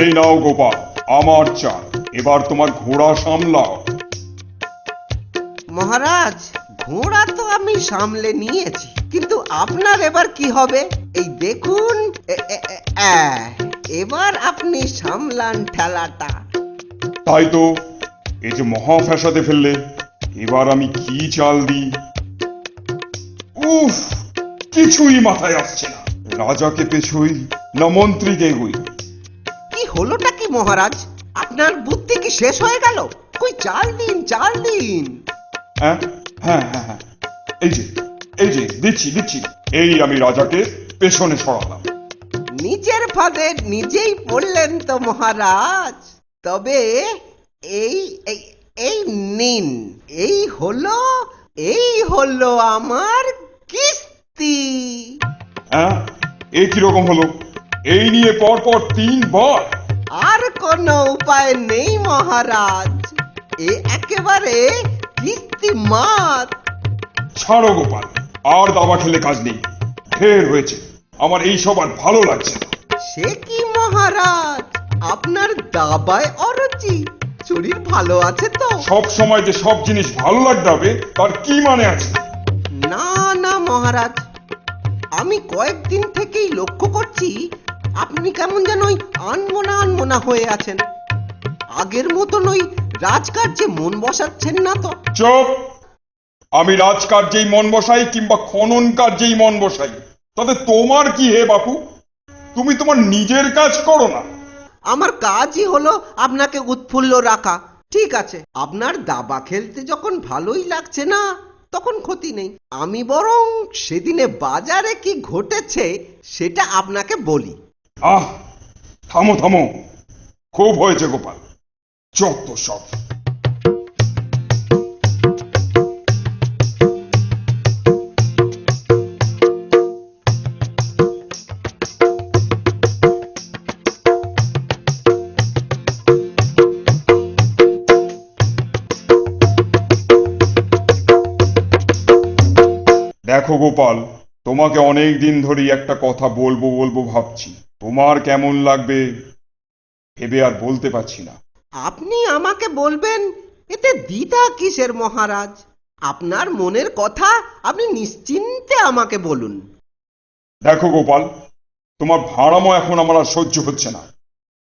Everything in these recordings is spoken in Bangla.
এই নাও গোপাল, আমার চাল। এবার তোমার ঘোড়া সামলাও। মহারাজ, ঘোড়া তো আমি সামলে নিয়েছি, কিন্তু আপনার এবার কি হবে এই দেখুন। এবার আপনি সামলান ঠেলাটা। তাই তো, এই যে মহা ফ্যাসাদে ফেললে। এবার আমি কি চাল দিই? উফ, কিছুই মাথায় আসছে না। রাজাকে পেছই না মন্ত্রীকে এগোই? কি হলোটা কি মহারাজ? আপনার বুদ্ধি কি শেষ হয়ে গেল? কই চাল দিন, চাল দিন। হ্যাঁ হ্যাঁ হ্যাঁ হ্যাঁ, এই যে দিচ্ছি দিচ্ছি। এই আমি রাজাকে পেছনে সরালাম। নিজের ফাঁদে নিজেই পড়লেন তো মহারাজ। তবে এই এই এই নিন, এই হলো আমার কিস্তি। হ্যাঁ, এ কিরকম হলো? এই নিয়ে পরপর 3 বার? আর কোনো উপায় নেই মহারাজ, এ একেবারে কিস্তি মাত। ছাড়ো গোপাল, আর দাবা খেলে কাজ নেই। ঢের হয়েছে, আমার এইসব আর ভালো লাগছে না। সে কি মহারাজ, আপনার দাবায় অরুচি? শরীর ভালো আছে তো? সব সময় যে সব জিনিস ভালো লাগতে হবে তার কি মানে আছে? না না মহারাজ, আমি কয়েকদিন থেকেই লক্ষ্য করছি আপনি কেমন যেন ওই আনমনা আনমনা হয়ে আছেন। আগের মতন ওই রাজকার্যে মন বসাচ্ছেন না তো? চুপ! আমি রাজকার্যেই মন বসাই কিংবা খনন কার্যেই মন বসাই, তাতে তোমার কি হে বাপু? তুমি তোমার নিজের কাজ করো না? আমার কাজই হলো আপনাকে উৎফুল্ল রাখা। ঠিক আছে, আপনার দাবা খেলতে যখন ভালোই লাগছে না, তখন ক্ষতি নেই। আমি বরং সেদিনে বাজারে কি ঘটেছে সেটা আপনাকে বলি। আহ, থামো থামো, খুব হয়েছে গোপাল, যত সব। দেখো গোপাল, তোমাকে অনেক দিন ধরেই একটা কথা বলবো বলবো ভাবছি। তোমার কেমন লাগবে ভেবে আর বলতে পারছি না। আপনি আমাকে বলবেন, এতে দ্বিধা কিসের মহারাজ? আপনার মনের কথা আপনি নিশ্চিন্তে আমাকে বলুন। দেখো গোপাল, তোমার ভাড়ামো এখন আমার আর সহ্য হচ্ছে না,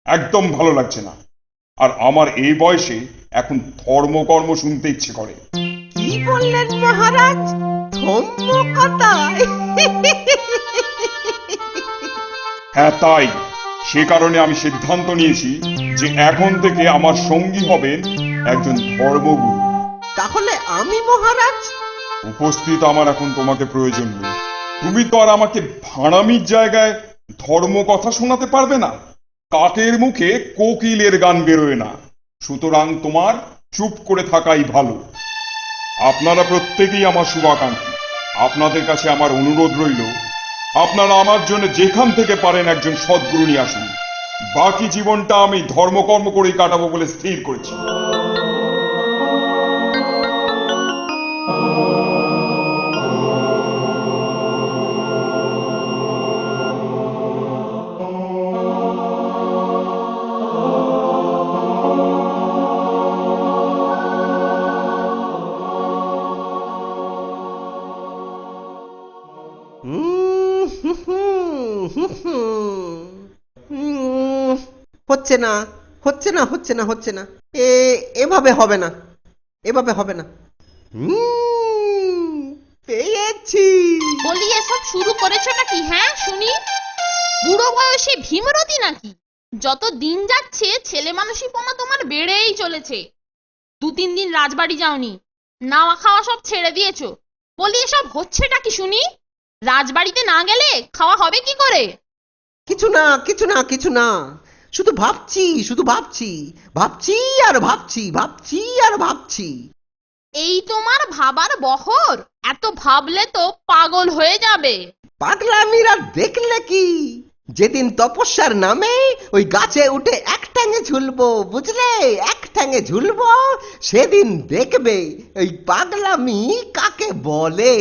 একদম ভালো লাগছে না। আর আমার এই বয়সে এখন ধর্মকর্ম শুনতে ইচ্ছে করে। কি বললেন মহারাজ? ধম্মকথা? হ্যাঁ তাই, সে কারণে আমি সিদ্ধান্ত নিয়েছি যে এখন থেকে আমার সঙ্গী হবেন একজন ধর্মগুরু। তাহলে আমি মহারাজ? উপস্থিত আমার এখন তোমাকে প্রয়োজন নেই। তুমি তো আর আমাকে ভাড়ামির জায়গায় ধর্ম কথা শোনাতে পারবে না। কাকের মুখে কোকিলের গান বেরোয় না। সুতরাং তোমার চুপ করে থাকাই ভালো। আপনারা প্রত্যেকেই আমার শুভাকাঙ্ক্ষী। আপনাদের কাছে আমার অনুরোধ রইল, আপনারা আমার জন্য যেখান থেকে পারেন একজন সদ্গুরু নিয়ে আসুন। বাকি জীবনটা আমি ধর্মকর্ম করেই কাটাবো বলে স্থির করেছি। হচ্ছে না, হচ্ছে না, হচ্ছে না, হচ্ছে না। এভাবে হবে না, এভাবে হবে না। পেয়েছি। বলি এসব শুরু করেছো নাকি? হ্যাঁ শুনি। বুড়ো বয়সে ভীমরতি নাকি? যত দিন যাচ্ছে ছেলে মানুষিপনা তোমার বেড়েই চলেছে। 2-3 দিন রাজবাড়ি যাওনি, নাওয়া খাওয়া সব ছেড়ে দিয়েছো। বলি এসব হচ্ছেটা কি শুনি? রাজবাড়িতে না গেলে খাওয়া হবে কি করে? কিছু না, কিছু না, কিছু না। শুধু ভাবছি, শুধু ভাবছি, ভাবছি আর ভাবছি, ভাবছি আর ভাবছি। এই তোমার ভাবার বহর? এত ভাবলে তো পাগল হয়ে যাবে। পাগলামিরা দেখলে কি? যেদিন তপস্যার নামে ওই গাছে উঠে এক ঠ্যাঙে ঝুলবো, বুঝলে? এক ঠ্যাঙে ঝুলবো, সেদিন দেখবে ওই পাগলামি কাকে বলে।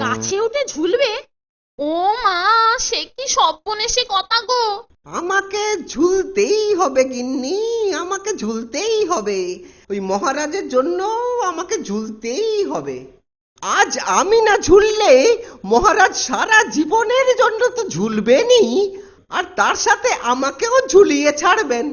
গাছে উঠে ঝুলবে? ও মা, সে কি সর্বনেশে কথা গো। আমাকে ঝুলতেই হবে গিন্নি, আমাকে ঝুলতেই হবে। ওই মহারাজের জন্য আমাকে ঝুলতেই হবে। আজ আমি না ঝুললে মহারাজ সারা জীবনের জন্য তো ঝুলবেনই, আর তার সাথে আমাকেও ঝুলিয়ে ছাড়বেন।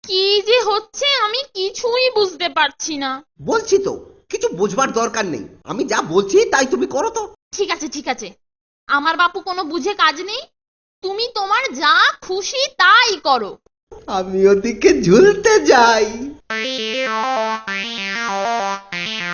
কি যে হচ্ছে আমি কিছুই বুঝতে পারছি না। বলছি তো, কিছু বুঝবার দরকার নেই, আমি যা বলছি তাই তুমি করো তো। ঠিক আছে ঠিক আছে, আমার বাপু কোনো বুঝে কাজ নেই, তুমি তোমার যা খুশি তাই করো। আমি ওদিকে ঝুলতে যাই।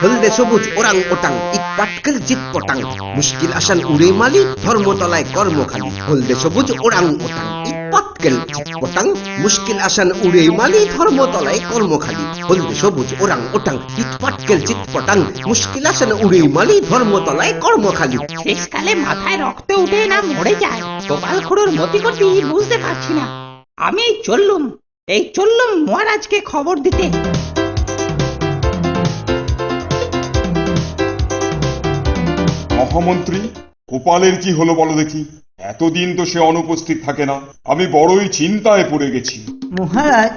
হলদে সবুজ ওরাং ওটাং ইট পাটকেল জিত পটাং, মুশকিল আসান উড়ে মালি ধর্মতলায় কর্মখালি। হলদে সবুজ ওরাং ওটাং ইট পাটকেল জিত পটাং, মুশকিল আসান উড়ে মালি ধর্মতলায় কর্মখালি। হলদে সবুজ ওরাং ওটাং ইট পাটকেল জিত পটাং, মুশকিল আসান উড়ে মালি ধর্মতলায় কর্মখালি। শেষকালে মাথায় রক্ত উঠে না মরে যায়, গোপাল খুড়োর মতি গতি বুঝতে পারছি না। আমি চললুম মহারাজকে খবর দিতে। মহামন্ত্রী, গোপালের কি হলো বলো দেখি। এতদিন তো সে অনুপস্থিত থাকে না, আমি বড়ই চিন্তায় পড়ে গেছি। মহারাজ,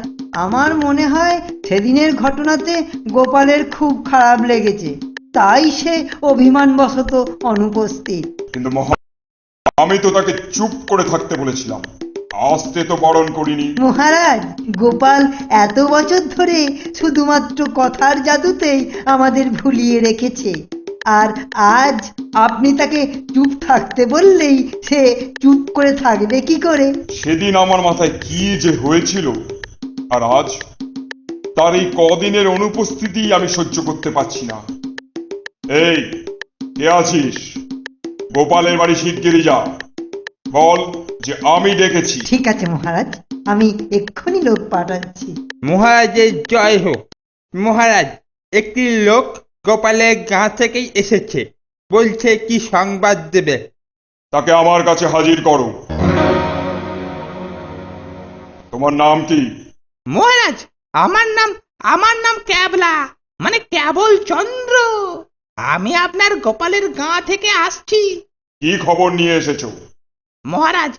আমার মনে হয় সেদিনের ঘটনাতে গোপালের খুব খারাপ লেগেছে, তাই সে অভিমানবশত অনুপস্থিত। কিন্তু আমি তো তাকে চুপ করে থাকতে বলেছিলাম, আসতে তো বারণ করিনি। মহারাজ, গোপাল এত বছর ধরে শুধুমাত্র কথার জাদুতেই আমাদের ভুলিয়ে রেখেছে, আর আজ আপনি তাকে চুপ থাকতে বললেই সে চুপ করে থাকবে কি করে? সেদিন আমার মাথায় কি যে হয়েছিল, আর আজ তার এই কদিনের অনুপস্থিতি আমি সহ্য করতে পারছি না। এই, কে আছিস? গোপালের বাড়ি শিগগিরই যা, বল যে আমি ডেকেছি। ঠিক আছে মহারাজ, আমি এক্ষুনি লোক পাঠাচ্ছি। মহারাজের জয় হোক। মহারাজ, একটি লোক গোপালের গাঁ থেকেই এসেছে, বলছে কি সংবাদ দেবে। তাকে আমার কাছে হাজির করো। তোমার নাম কি? মহারাজ, আমার নাম ক্যাবলা, মানে কেবল চন্দ্র। আমি আপনার গোপালের গাঁ থেকে আসছি। কি খবর নিয়ে এসেছো? মহারাজ,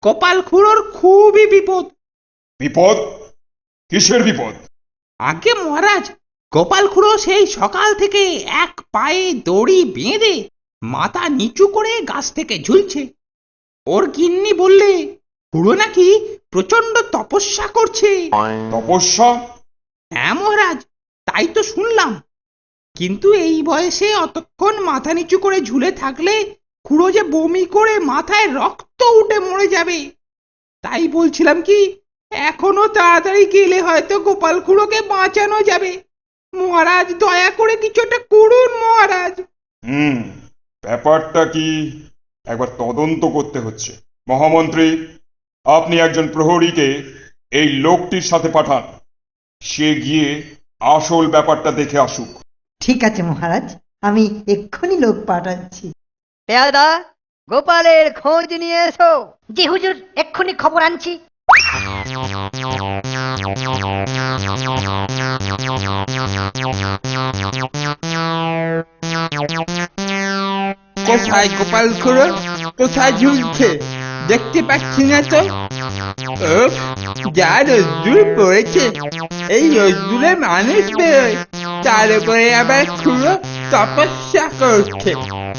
গোপাল খুড়োর খুবই বিপদ। বিপদ? কিসের বিপদ? আগে মহারাজ, গোপাল খুড়ো সেই সকাল থেকে এক পায়ে দড়ি বেঁধে মাথা নিচু করে গাছ থেকে ঝুলছে। ওর গিন্নি বললে খুড়ো নাকি প্রচন্ড তপস্যা করছে। তপস্যা? হ্যাঁ মহারাজ, তাই তো শুনলাম। কিন্তু এই বয়সে অতক্ষণ মাথা নিচু করে ঝুলে থাকলে খুড়ো যে বমি করে মাথায় রক্ত উঠে মরে যাবে। তাই বলছিলাম কি, এখনো তাড়াতাড়ি গেলে হয়তো গোপাল খুড়োকে বাঁচানো যাবে। মহারাজ, দয়া করে কিছু একটা করুন মহারাজ। ব্যাপারটা কি একবার তদন্ত করতে হচ্ছে। মহামন্ত্রী, আপনি একজন প্রহরীকে এই লোকটির সাথে পাঠান, সে গিয়ে আসল ব্যাপারটা দেখে আসুক। ঠিক আছে মহারাজ, আমি এক্ষুনি লোক পাঠাচ্ছি। পেয়াদা, গোপালের খোঁজ নিয়ে এসো। জি হুজুর, এক্ষুনি খবর আনছি। কোথায় গোপাল খুড়ো? কোথায় ঝুলছে? দেখতে পাচ্ছি না তো। উফ, যা রোদ্দুর পড়েছে, এই রোদ্দুরে মানুষ বেরোয়, তার উপরে আবার খুড়ো তপস্যা করছে।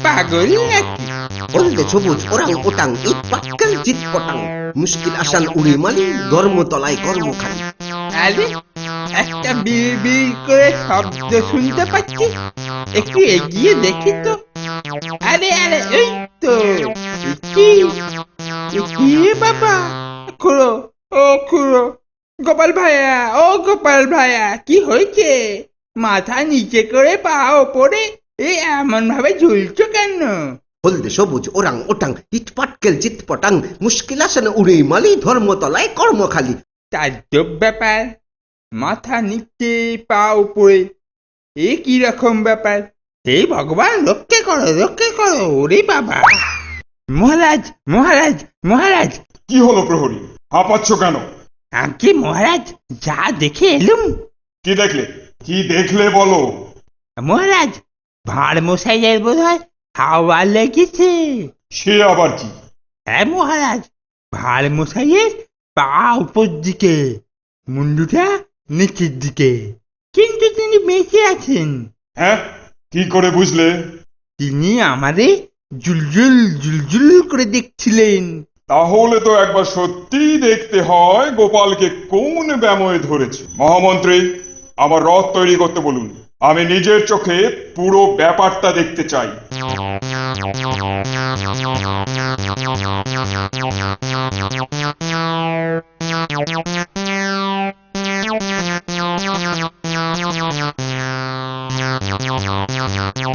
পাগল নাকি? হলদে সবুজ ওরাং ওটাং ইট পাটকেল জিত পটাং, মুশকিল আসান উড়ে মালি ধর্মতলায় কর্মখালি। আরে, একটা বিড় বিড় করে শব্দ শুনতে পাচ্ছি, একটু এগিয়ে দেখি তো। আরে আরে, এই তো। কি কি বাবা? খুড়ো, ও খুড়ো, গোপাল ভাইয়া, ও গোপাল ভাইয়া, কি হয়েছে? মাথা নিচে করে পা ওপরে এই এমন ভাবে ঝুলছো কেন? হলদে সবুজ ওরাং ওটাং ইট পাটকেল জিত পটাং, মুশকিল আসান উড়ে মালি ধর্মতলায় কর্মখালি। তাজ্জব ব্যাপার, মাথা নিচে পা উপরে, এ কি রকম ব্যাপার? এই ভগবান, রক্ষে করো, ওরে বাবা। মহারাজ, মহারাজ, মহারাজ। কি হলো প্রহরী, হাঁপাচ্ছ কেন? আগে মহারাজ, যা দেখে এলুম। কি দেখলে? কি দেখলে বলো। মহারাজ, ভাঁড় মশাইয়ের বোধ হয় হাওয়া লেগেছে। সে আবার কি? হ্যাঁ মহারাজ, ভার মশাইয়ের পা উপর দিকে, মুন্ডুটা নিচের দিকে, কিন্তু তিনি বেঁচে আছেন। হ্যাঁ, কি করে বুঝলে? তিনি আমাদের জুলজুল জুলজুল করে দেখছিলেন। তাহলে তো একবার সত্যিই দেখতে হয় গোপালকে কোন ব্যামোয় ধরেছে। মহামন্ত্রী, আমার রথ তৈরি করতে বলুন, আমি নিজের চোখে পুরো ব্যাপারটা দেখতে চাই।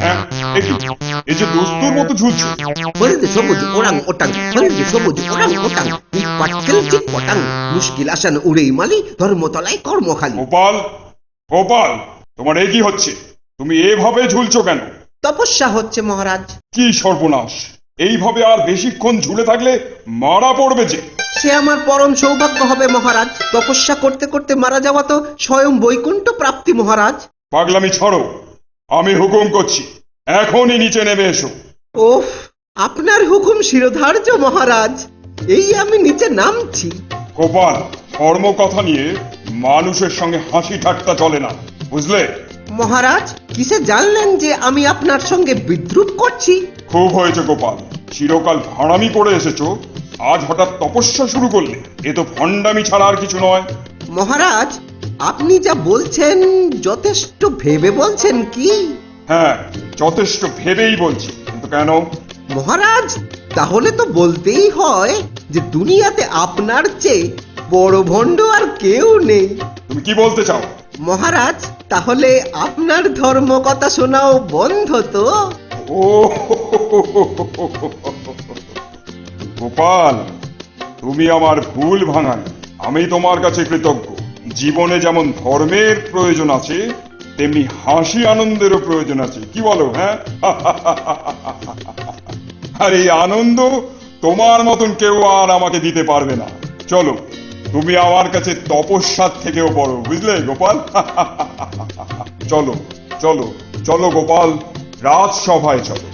হ্যাঁ, এই যে দস্তুর মতো ঝুলছে। হলদে সবুজ ওরাং ওটাং, হলদে সবুজ ওরাং ওটাং, পাটকেল চিট পটাং, মুশকিল আসান উড়েই মালি, ধর্মতলায় কর্মখালি। গোপাল, গোপাল, তোমার এ কি হচ্ছে? তুমি এভাবে ঝুলছো কেন? তপস্যা হচ্ছে মহারাজ। কি সর্বনাশ! এইভাবে আর বেশিক্ষণ ঝুলে থাকলে মারা পড়বে যে। সে আমার পরম সৌভাগ্য হবে মহারাজ। তপস্যা করতে করতে মারা যাওয়া তো স্বয়ং বৈকুণ্ঠ প্রাপ্তি মহারাজ। পাগলামি ছাড়ো, আমি হুকুম করছি, এখনই নিচে নেমে এসো। ওফ, আপনার হুকুম শিরোধার্য মহারাজ। এই আমি নিচে নামছি। গোপাল, কর্মকথা নিয়ে মানুষের সঙ্গে হাসি ঠাট্টা চলে না, বুঝলে? মহারাজ, কিসে জানলেন যে আমি আপনার সঙ্গে বিদ্রুপ করছি? খুব হয়েছে গোপাল, চিরকাল ভাড়ামি করে এসেছো, আজ হঠাৎ তপস্যা শুরু করলে। এ তো ভণ্ডামি ছাড়া আর কিছু নয়। মহারাজ, আপনি যা বলছেন যথেষ্ট ভেবে বলছেন কি? হ্যাঁ, যথেষ্ট ভেবেই বলছি, কিন্তু কেন? মহারাজ, তাহলে তো বলতেই হয় যে দুনিয়াতে আপনার চেয়ে বড় ভণ্ড আর কেউ নেই। তুমি কি বলতে চাও? মহারাজ, তাহলে আপনার ধর্ম কথা শোনাও বন্ধ তো? ও গোপাল, তুমি আমার ভুল ভাঙান। আমি তোমার কাছে কৃতজ্ঞ। জীবনে যেমন ধর্মের প্রয়োজন আছে, তেমনি হাসি আনন্দেরও প্রয়োজন আছে, কি বলো? হ্যাঁ, আর এই আনন্দ তোমার মতন কেউ আর আমাকে দিতে পারবে না। চলো, তুমি আমার কাছে তপস্যার থেকেও বড়, বুঝলে গোপাল? চলো চলো চলো গোপাল, রাজসভায় চলো।